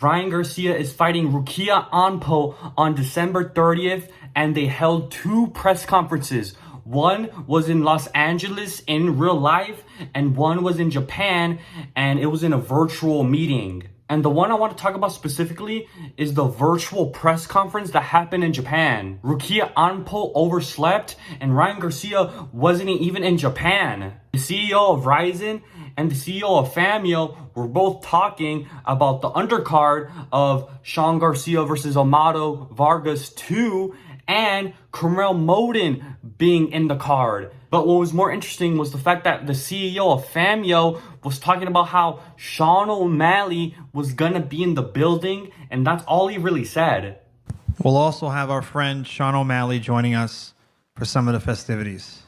Ryan Garcia is fighting Anpo on December 30th, and they held two press conferences. One was in Los Angeles in real life, and one was in Japan, and it was in a virtual meeting. And the one I want to talk about specifically is the virtual press conference that happened in Japan. Anpo overslept, and Ryan Garcia wasn't even in Japan. The CEO of Ryzen and the CEO of FAMIO were both talking about the undercard of Sean Garcia versus Amado Vargas 2 and Carmel Moden being in the card. But what was more interesting was the fact that the CEO of FAMIO was talking about how Sean O'Malley was gonna be in the building, and that's all he really said. We'll also have our friend Sean O'Malley joining us for some of the festivities.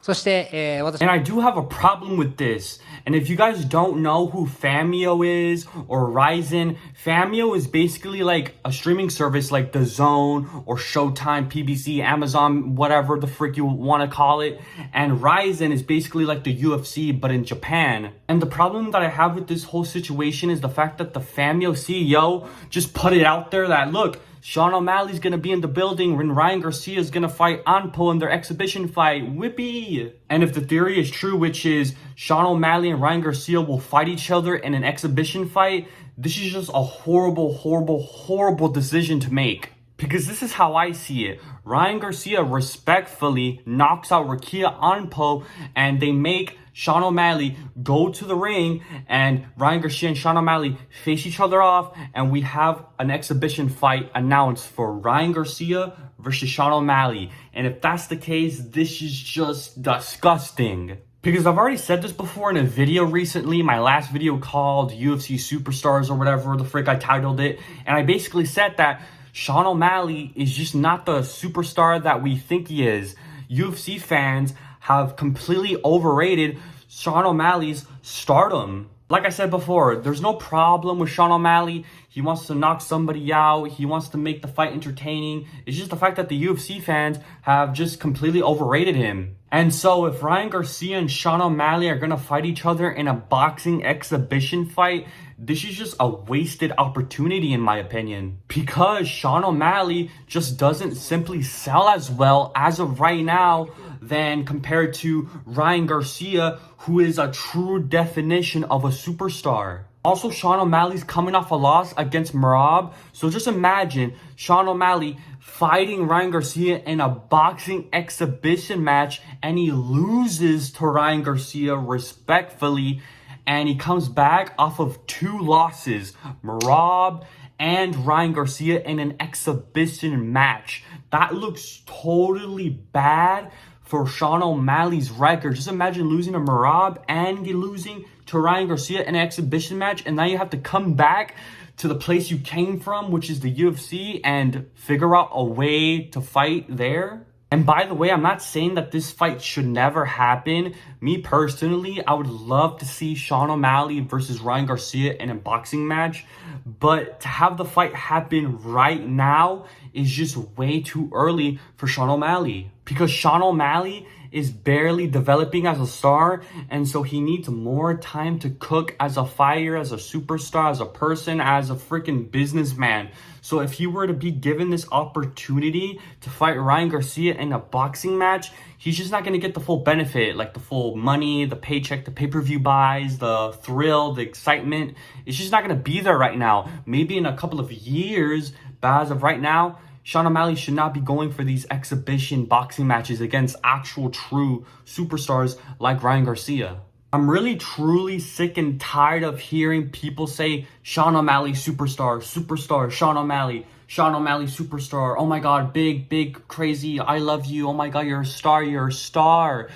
そして、私 And I do have a problem with this. And if you guys don't know who FAMIO is or Ryzen, FAMIO is basically like a streaming service like DAZN or Showtime, PBC, Amazon, whatever the frick you want to call it. And Ryzen is basically like the UFC, but in Japan. And the problem that I have with this whole situation is the fact that the FAMIO CEO just put it out there that, look, Sean O'Malley's gonna be in the building when Ryan Garcia is gonna fight Anpo in their exhibition fight. Whippy! And if the theory is true, which is Sean O'Malley and Ryan Garcia will fight each other in an exhibition fight, this is just a horrible, horrible, horrible decision to make. Because this is how I see it. Ryan Garcia respectfully knocks out Anpo, and they make Sean O'Malley go to the ring, and Ryan Garcia and Sean O'Malley face each other off, and we have an exhibition fight announced for Ryan Garcia versus Sean O'Malley. And if that's the case, this is just disgusting. Because I've already said this before in a video recently, my last video called UFC Superstars or whatever the frick I titled it, and I basically said that Sean O'Malley is just not the superstar that we think he is. UFC fans have completely overrated Sean O'Malley's stardom. Like I said before, there's no problem with Sean O'Malley. He wants to knock somebody out. He wants to make the fight entertaining. It's just the fact that the UFC fans have just completely overrated him. And so if Ryan Garcia and Sean O'Malley are going to fight each other in a boxing exhibition fight, this is just a wasted opportunity in my opinion. Because Sean O'Malley just doesn't simply sell as well as of right now than compared to Ryan Garcia, who is a true definition of a superstar. Also, Sean O'Malley's coming off a loss against Merab. So just imagine Sean O'Malley fighting Ryan Garcia in a boxing exhibition match, and he loses to Ryan Garcia respectfully, and he comes back off of two losses, Merab and Ryan Garcia, in an exhibition match. That looks totally bad for Sean O'Malley's record. Just imagine losing to Merab and losing to Ryan Garcia in an exhibition match, and now you have to come back to the place you came from, which is the UFC, and figure out a way to fight there. And by the way, I'm not saying that this fight should never happen. Me personally, I would love to see Sean O'Malley versus Ryan Garcia in a boxing match. But to have the fight happen right now is just way too early for Sean O'Malley. Because Sean O'Malley is barely developing as a star, and so he needs more time to cook as a fighter, as a superstar, as a person, as a freaking businessman. So if he were to be given this opportunity to fight Ryan Garcia in a boxing match, he's just not going to get the full benefit, like the full money, the paycheck, the pay-per-view buys, the thrill, the excitement. It's just not going to be there right now. Maybe in a couple of years, but as of right now, Sean O'Malley should not be going for these exhibition boxing matches against actual true superstars like Ryan Garcia. I'm really truly sick and tired of hearing people say Sean O'Malley superstar, superstar, Sean O'Malley, superstar. Oh my God, big, crazy, I love you. Oh my God, you're a star.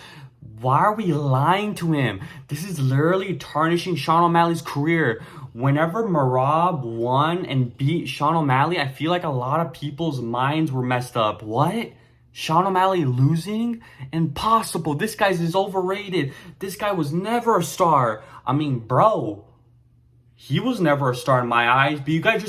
Why are we lying to him? This is literally tarnishing Sean O'Malley's career. Whenever Merab won and beat Sean O'Malley, I feel like a lot of people's minds were messed up. What? Sean O'Malley losing? Impossible. This guy's overrated. This guy was never a star. I mean, bro, he was never a star in my eyes, but you guys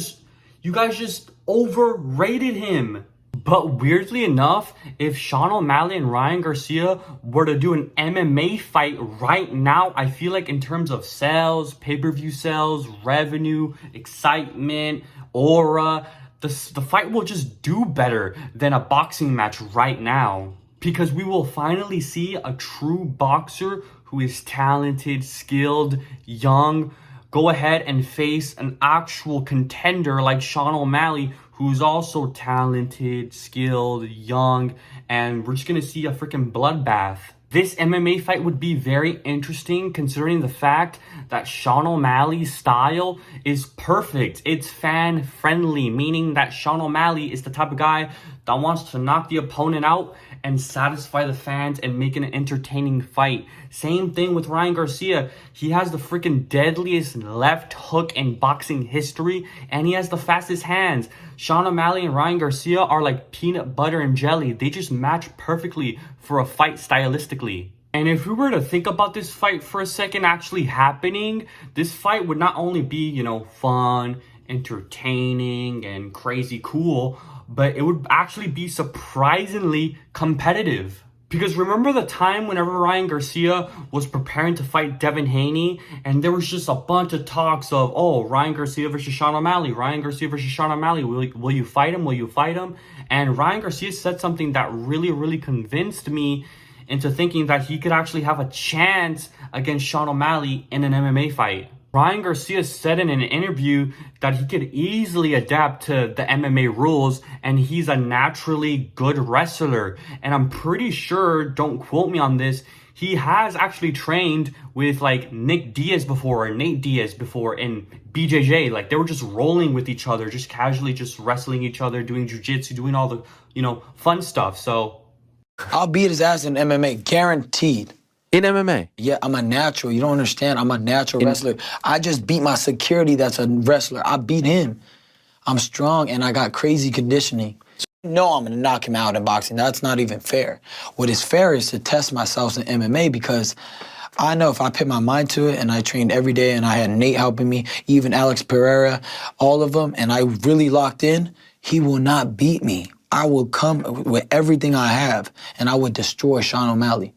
just overrated him. But weirdly enough, if Sean O'Malley and Ryan Garcia were to do an MMA fight right now, I feel like in terms of sales, pay-per-view sales, revenue, excitement, aura, the fight will just do better than a boxing match right now. Because we will finally see a true boxer who is talented, skilled, young, go ahead and face an actual contender like Sean O'Malley, who's also talented, skilled, young, and we're just gonna see a freaking bloodbath. This MMA fight would be very interesting considering the fact that Sean O'Malley's style is perfect. It's fan friendly, meaning that Sean O'Malley is the type of guy that wants to knock the opponent out and satisfy the fans and make an entertaining fight. Same thing with Ryan Garcia. He has the freaking deadliest left hook in boxing history, and he has the fastest hands. Sean O'Malley and Ryan Garcia are like peanut butter and jelly. They just match perfectly for a fight stylistically. And if we were to think about this fight for a second actually happening, this fight would not only be, fun, entertaining, and crazy cool, but it would actually be surprisingly competitive. Because remember the time whenever Ryan Garcia was preparing to fight Devin Haney, and there was just a bunch of talks of, Ryan Garcia versus Sean O'Malley, Ryan Garcia versus Sean O'Malley, will you fight him, will you fight him? And Ryan Garcia said something that really convinced me into thinking that he could actually have a chance against Sean O'Malley in an MMA fight. Ryan Garcia said in an interview that he could easily adapt to the MMA rules and he's a naturally good wrestler. And I'm pretty sure, don't quote me on this, he has actually trained with like Nate Diaz before and BJJ. Like they were just rolling with each other, just casually just wrestling each other, doing jiu-jitsu, doing all the, fun stuff. So I'll beat his ass in MMA, guaranteed. In MMA? Yeah, I'm a natural. You don't understand. I'm a natural wrestler. I just beat my security that's a wrestler. I beat him. I'm strong, and I got crazy conditioning. So I'm going to knock him out in boxing. That's not even fair. What is fair is to test myself in MMA because I know if I put my mind to it and I trained every day and I had Nate helping me, even Alex Pereira, all of them, and I really locked in, he will not beat me. I will come with everything I have, and I would destroy Sean O'Malley.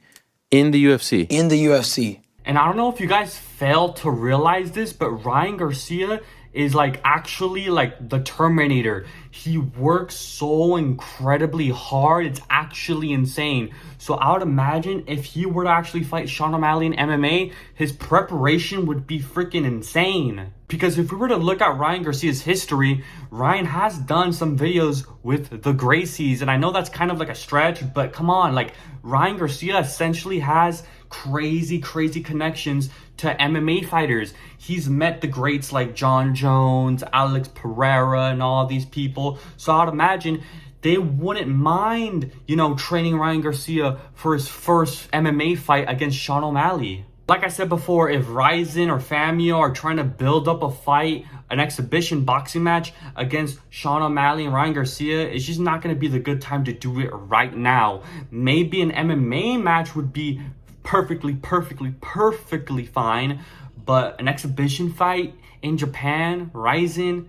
In the UFC? In the UFC. And I don't know if you guys fail to realize this, but Ryan Garcia is actually the Terminator. He works so incredibly hard. It's actually insane. So I would imagine if he were to actually fight Sean O'Malley in MMA, his preparation would be freaking insane. Because if we were to look at Ryan Garcia's history, Ryan has done some videos with the Gracies. And I know that's kind of like a stretch, but come on, Ryan Garcia essentially has crazy connections to MMA fighters. He's met the greats like John Jones, Alex Pereira, and all these people. So I'd imagine they wouldn't mind, training Ryan Garcia for his first MMA fight against Sean O'Malley. Like I said before, if Ryzen or Famio are trying to build up a fight, an exhibition boxing match against Sean O'Malley and Ryan Garcia, it's just not going to be the good time to do it right now. Maybe an MMA match would be perfectly fine, but an exhibition fight in Japan, Ryzen,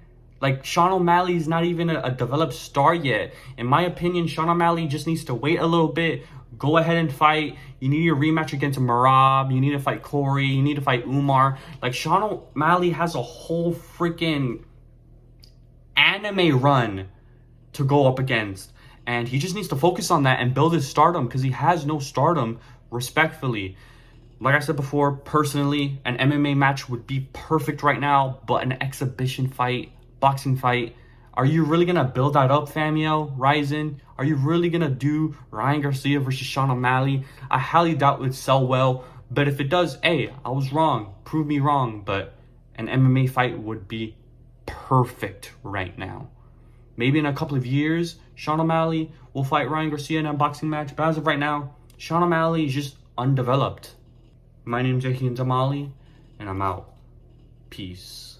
Sean O'Malley is not even a developed star yet. In my opinion, Sean O'Malley just needs to wait a little bit. Go ahead and fight. You need your rematch against Marab. You need to fight Corey. You need to fight Umar. Sean O'Malley has a whole freaking anime run to go up against. And he just needs to focus on that and build his stardom because he has no stardom, respectfully. Like I said before, personally, an MMA match would be perfect right now, but an exhibition fight, boxing fight, are you really going to build that up, Famio, Ryzen? Are you really going to do Ryan Garcia versus Sean O'Malley? I highly doubt it would sell well, but if it does, hey, I was wrong. Prove me wrong, but an MMA fight would be perfect right now. Maybe in a couple of years, Sean O'Malley will fight Ryan Garcia in a boxing match, but as of right now, Sean O'Malley is just undeveloped. My name's Jahin Zamali, and I'm out. Peace.